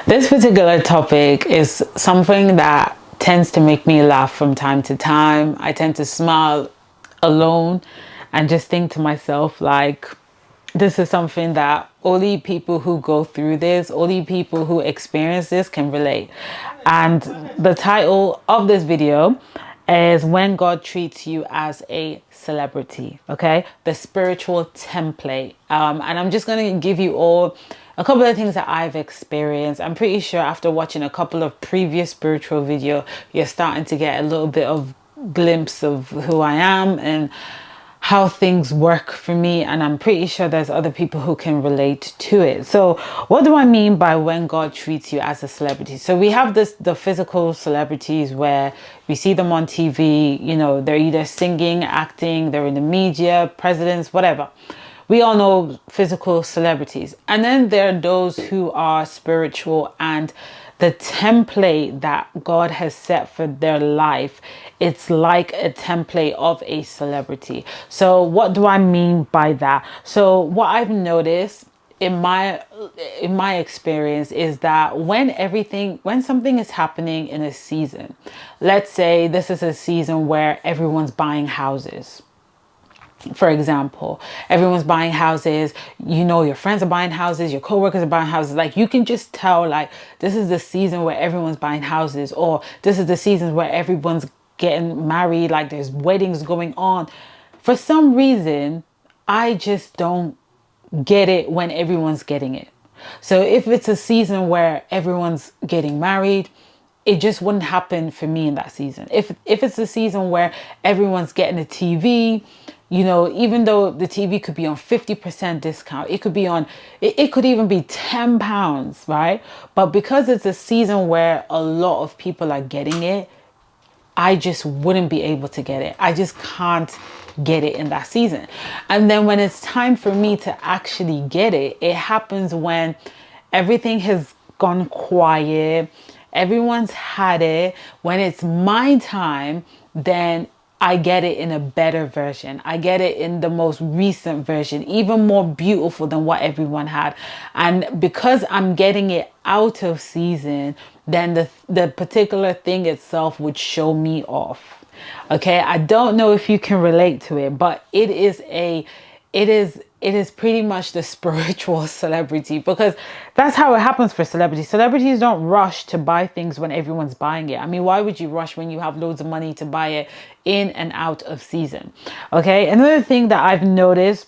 This particular topic is something that tends to make me laugh from time to time. I tend to smile alone and just think to myself, like, this is something that only people who go through this, only people who experience this can relate. And the title of this video is When God Treats You as a Celebrity, okay? The spiritual template. And I'm just going to give you all a couple of things that I've experienced. I'm pretty sure after watching a couple of previous spiritual video, you're starting to get a little bit of glimpse of who I am and how things work for me, and I'm pretty sure there's other people who can relate to it. So what do I mean by when God treats you as a celebrity? So we have the physical celebrities where we see them on TV, you know, they're either singing, acting, they're in the media, presidents, whatever. We all know physical celebrities. And then there are those who are spiritual, and the template that God has set for their life, it's like a template of a celebrity. So what do I mean by that? So what I've noticed in my experience is that when something is happening in a season, let's say this is a season where everyone's buying houses. For example, everyone's buying houses, you know, your friends are buying houses, your coworkers are buying houses. Like, you can just tell, like, this is the season where everyone's buying houses, or this is the season where everyone's getting married, like there's weddings going on. For some reason, I just don't get it when everyone's getting it. So if it's a season where everyone's getting married, it just wouldn't happen for me in that season. If it's a season where everyone's getting a TV, you know, even though the TV could be on 50% discount, it could be on, it could even be £10, right? But because it's a season where a lot of people are getting it, I just wouldn't be able to get it. I just can't get it in that season. And then when it's time for me to actually get it, it happens when everything has gone quiet, everyone's had it. When it's my time, then I get it in a better version. I get it in the most recent version, even more beautiful than what everyone had. And because I'm getting it out of season, then the particular thing itself would show me off. Okay, I don't know if you can relate to it, but it is pretty much the spiritual celebrity, because that's how it happens for celebrities. Celebrities don't rush to buy things when everyone's buying it. I mean, why would you rush when you have loads of money to buy it in and out of season? Okay, another thing that I've noticed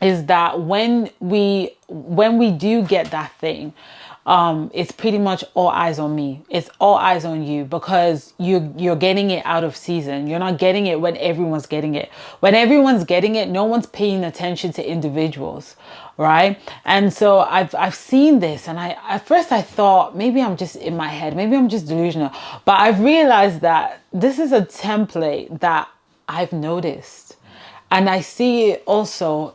is that when we do get that thing, it's pretty much all eyes on me. It's all eyes on you, because you're getting it out of season. You're not getting it when everyone's getting it. When everyone's getting it, no one's paying attention to individuals, right? And so I've seen this, and at first I thought maybe I'm just in my head, maybe I'm just delusional, but I've realized that this is a template that I've noticed, and I see it also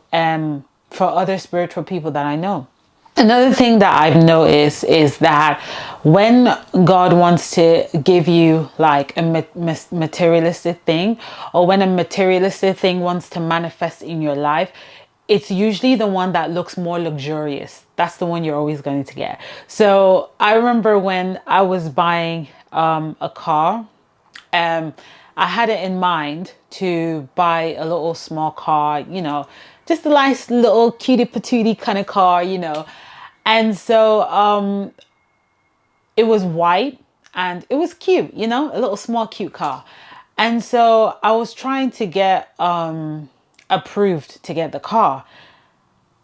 for other spiritual people that I know. Another thing that I've noticed is that when God wants to give you like a materialistic thing, or when a materialistic thing wants to manifest in your life, it's usually the one that looks more luxurious. That's the one you're always going to get. So I remember when I was buying a car, I had it in mind to buy a little small car, you know, just a nice little cutie patootie kind of car, you know. And so it was white and it was cute, you know, a little small cute car. And so I was trying to get approved to get the car.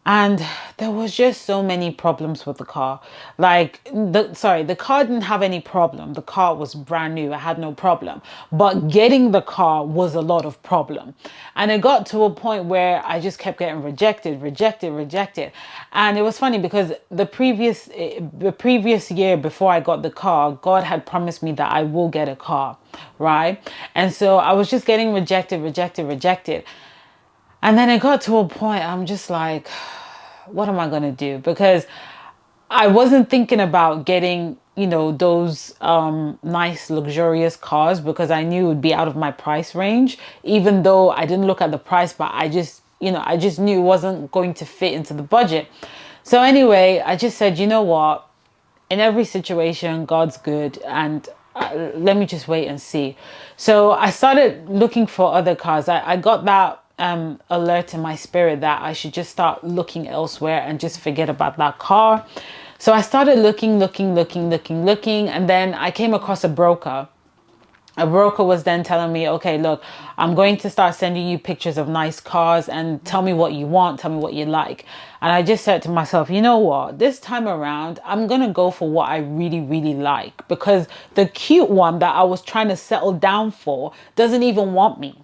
And there was just so many problems with the car. Like, the car didn't have any problem. The car was brand new. I had no problem. But getting the car was a lot of problem. And it got to a point where I just kept getting rejected. And it was funny because the previous year before I got the car, God had promised me that I will get a car, right? And so I was just getting rejected. And then it got to a point, I'm just like, what am I going to do? Because I wasn't thinking about getting, you know, those nice, luxurious cars, because I knew it would be out of my price range, even though I didn't look at the price, but I just knew it wasn't going to fit into the budget. So anyway, I just said, you know what? in every situation, God's good, and let me just wait and see. So I started looking for other cars. I got that alert in my spirit that I should just start looking elsewhere and just forget about that car. So I started looking, and then I came across a broker was then telling me, okay, look, I'm going to start sending you pictures of nice cars and tell me what you want, tell me what you like. And I just said to myself, you know what, this time around, I'm going to go for what I really, really like, because the cute one that I was trying to settle down for doesn't even want me.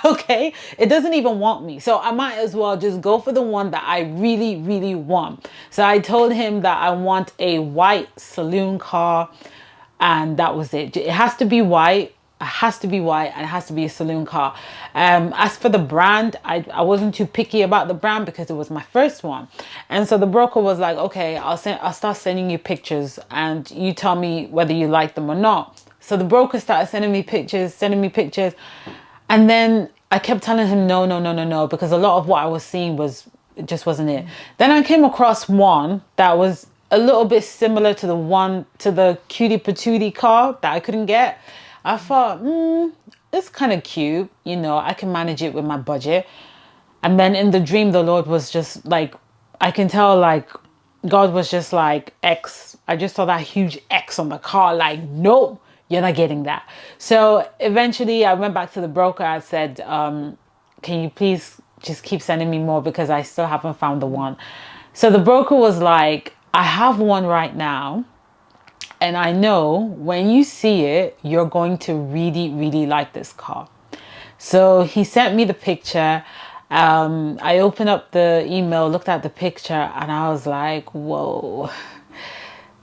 Okay, it doesn't even want me. So I might as well just go for the one that I really, really want. So I told him that I want a white saloon car, and that was it. It has to be white. It has to be white, and it has to be a saloon car. As for the brand, I wasn't too picky about the brand because it was my first one. And so the broker was like, okay, I'll start sending you pictures and you tell me whether you like them or not. So the broker started sending me pictures. And then I kept telling him, no, because a lot of what I was seeing it just wasn't it. Then I came across one that was a little bit similar to the cutie patootie car that I couldn't get. I thought, it's kind of cute, I can manage it with my budget. And then in the dream, the Lord was just like, I can tell, like, God was just like, X. I just saw that huge X on the car, like, nope, you're not getting that. So eventually I went back to the broker. I said, can you please just keep sending me more, because I still haven't found the one. So the broker was like, I have one right now, and I know when you see it, you're going to really, really like this car. So he sent me the picture. I opened up the email, looked at the picture, and I was like, whoa,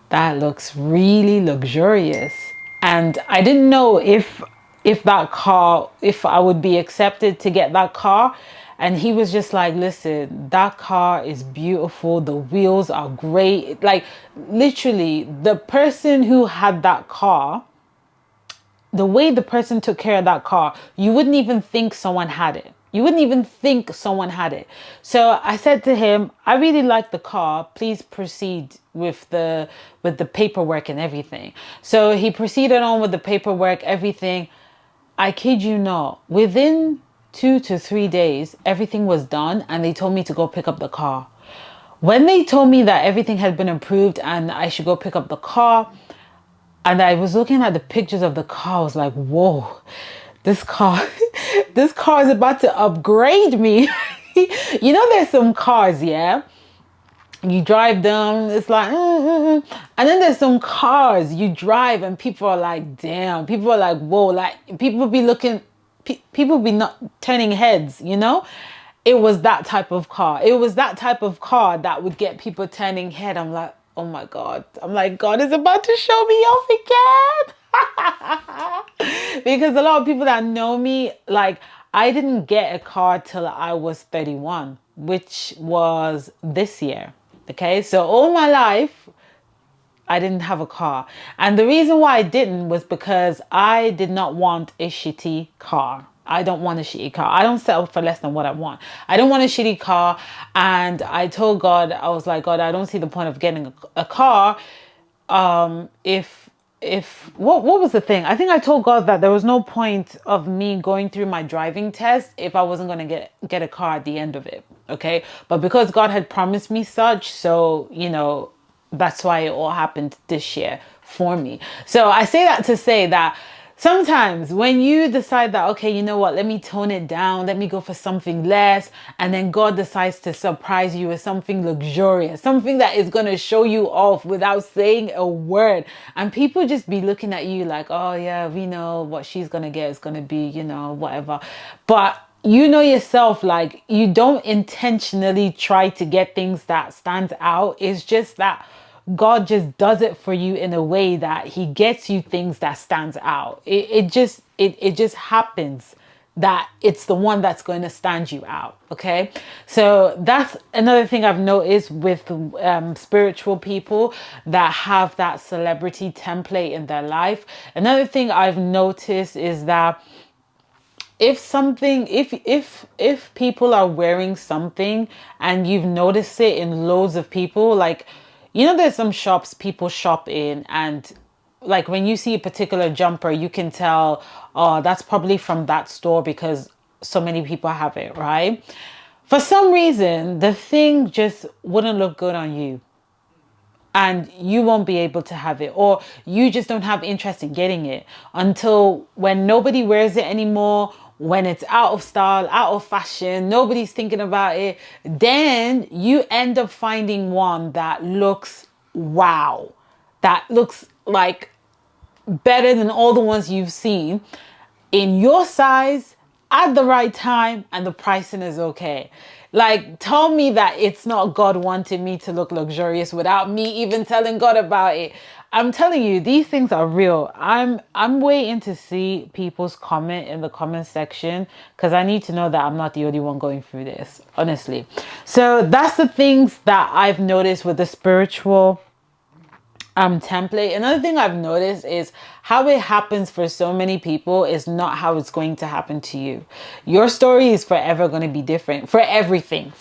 that looks really luxurious. And I didn't know if I would be accepted to get that car. And he was just like, listen, that car is beautiful. The wheels are great. Like, literally, the person who had that car, the way the person took care of that car, you wouldn't even think someone had it. You wouldn't even think someone had it. So I said to him, I really like the car. Please proceed with the paperwork and everything. So he proceeded on with the paperwork, everything. I kid you not, within 2 to 3 days, everything was done, and they told me to go pick up the car. When they told me that everything had been approved and I should go pick up the car, and I was looking at the pictures of the car, I was like, whoa, this car, this car is about to upgrade me. There's some cars, yeah? You drive them, it's like, And then there's some cars you drive and people are like, damn. People are like, whoa, like, people be looking, people be not turning heads, It was that type of car. It was that type of car that would get people turning head. I'm like, oh my God. I'm like, God is about to show me off again. Because a lot of people that know me, like, I didn't get a car till I was 31, which was this year. Okay, so all my life, I didn't have a car. And the reason why I didn't was because I did not want a shitty car. I don't want a shitty car. I don't settle for less than what I want. I don't want a shitty car. And I told God, I was like, God, I don't see the point of getting a car if what was the thing? I think I told God that there was no point of me going through my driving test if I wasn't going to get a car at the end of it. Okay, but because God had promised me such, so that's why it all happened this year for me. So I say that to say that sometimes when you decide that, okay, you know what, let me tone it down, let me go for something less, and then God decides to surprise you with something luxurious, something that is going to show you off without saying a word. And people just be looking at you like, oh yeah, we know what she's going to get is going to be, whatever. But yourself, like, you don't intentionally try to get things that stands out. It's just that God just does it for you in a way that he gets you things that stands out. It just happens that it's the one that's going to stand you out. Okay. So that's another thing I've noticed with spiritual people that have that celebrity template in their life. Another thing I've noticed is that if people are wearing something and you've noticed it in loads of people, like, you know, there's some shops people shop in, and like when you see a particular jumper, you can tell, oh, that's probably from that store because so many people have it, right? For some reason, the thing just wouldn't look good on you, and you won't be able to have it, or you just don't have interest in getting it until when nobody wears it anymore, when it's out of style, out of fashion, nobody's thinking about it. Then you end up finding one that looks wow, that looks like better than all the ones you've seen, in your size, at the right time, and the pricing is okay. Like, tell me that it's not God wanting me to look luxurious without me even telling God about it. I'm telling you, these things are real. I'm waiting to see people's comment in the comment section, because I need to know that I'm not the only one going through this, honestly. So that's the things that I've noticed with the spiritual template. Another thing I've noticed is how it happens for so many people is not how it's going to happen to you. Your story is forever going to be different for everything,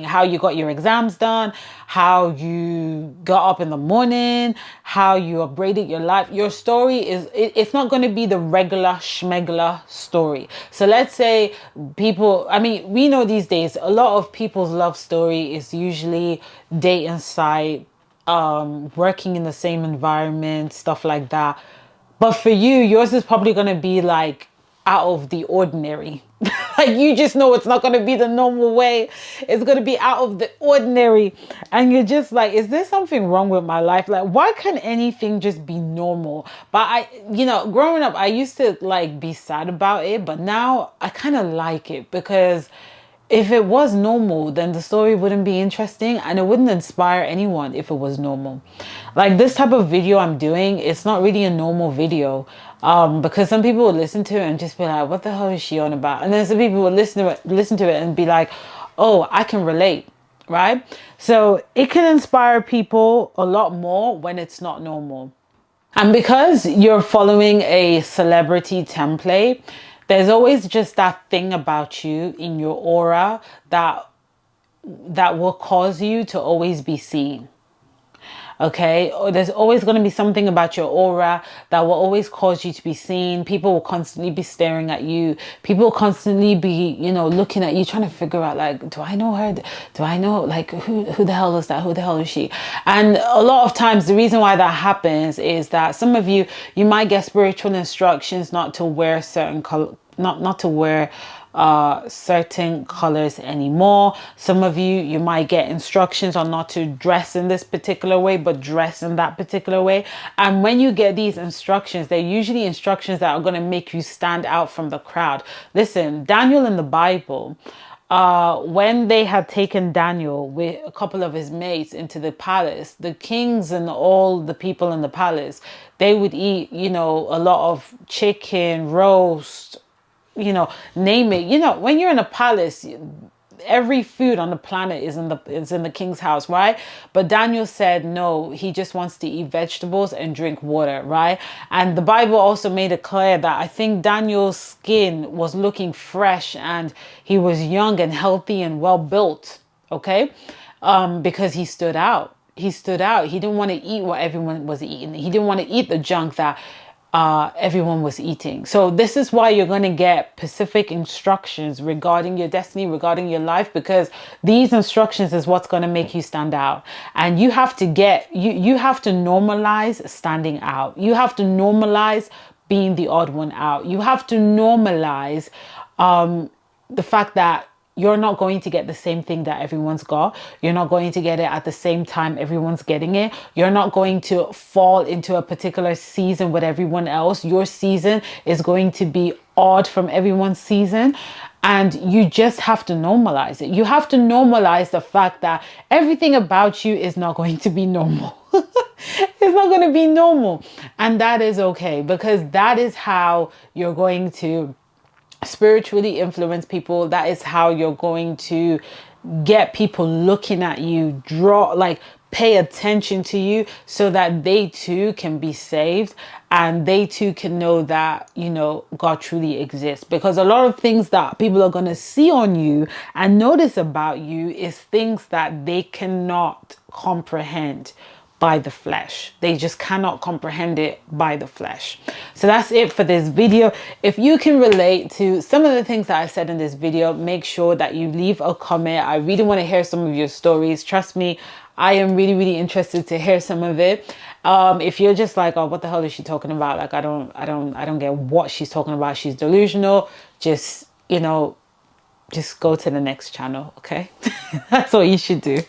how you got your exams done, how you got up in the morning, how you upgraded your life. Your story is, it's not going to be the regular schmegler story. So let's say people, I mean, we know these days a lot of people's love story is usually date and site, working in the same environment, stuff like that. But for you, yours is probably going to be like out of the ordinary. Like, you just know it's not going to be the normal way. It's going to be out of the ordinary. And you're just like, is there something wrong with my life? Like, why can't anything just be normal? But you know, growing up, I used to like be sad about it, but now I kind of like it, because if it was normal, then the story wouldn't be interesting, and it wouldn't inspire anyone if it was normal. Like this type of video I'm doing, it's not really a normal video, because some people will listen to it and just be like, what the hell is she on about? And then some people will listen to it and be like, oh, I can relate, right? So it can inspire people a lot more when it's not normal. And because you're following a celebrity template, there's always just that thing about you in your aura that will cause you to always be seen. Okay, or there's always going to be something about your aura that will always cause you to be seen. People will constantly be staring at you. People will constantly be, you know, looking at you, trying to figure out, like, do I know her? Do I know, like, who the hell is that? Who the hell is she? And a lot of times the reason why that happens is that some of you might get spiritual instructions not to wear certain color, not to wear certain colors anymore. Some of you might get instructions on not to dress in this particular way, but dress in that particular way. And when you get these instructions, they're usually instructions that are going to make you stand out from the crowd. Listen, Daniel in the Bible, when they had taken Daniel with a couple of his mates into the palace, the kings and all the people in the palace, they would eat, you know, a lot of chicken, roast, you know, name it. You know, when you're in a palace, every food on the planet is in the king's house, right? But Daniel said no, he just wants to eat vegetables and drink water, right? And the Bible also made it clear that I think Daniel's skin was looking fresh and he was young and healthy and well built, okay? Because he stood out. He stood out. He didn't want to eat what everyone was eating. He didn't want to eat the junk that everyone was eating. So this is why you're going to get specific instructions regarding your destiny, regarding your life, because these instructions is what's going to make you stand out. And you have to you have to normalize standing out. You have to normalize being the odd one out. You have to normalize the fact that you're not going to get the same thing that everyone's got. You're not going to get it at the same time everyone's getting it. You're not going to fall into a particular season with everyone else. Your season is going to be odd from everyone's season. And you just have to normalize it. You have to normalize the fact that everything about you is not going to be normal. It's not going to be normal. And that is okay, because that is how you're going to spiritually influence people. That is how you're going to get people looking at you, pay attention to you so that they too can be saved and they too can know that, you know, God truly exists. Because a lot of things that people are going to see on you and notice about you is things that they cannot comprehend by the flesh. They just cannot comprehend it by the flesh. So that's it for this video. If you can relate to some of the things that I said in this video, make sure that you leave a comment. I really want to hear some of your stories. Trust me, I am really interested to hear some of it. If you're just like, oh, what the hell is she talking about? Like, I don't get what she's talking about. She's delusional. Just, you know, just go to the next channel. Okay. That's what you should do.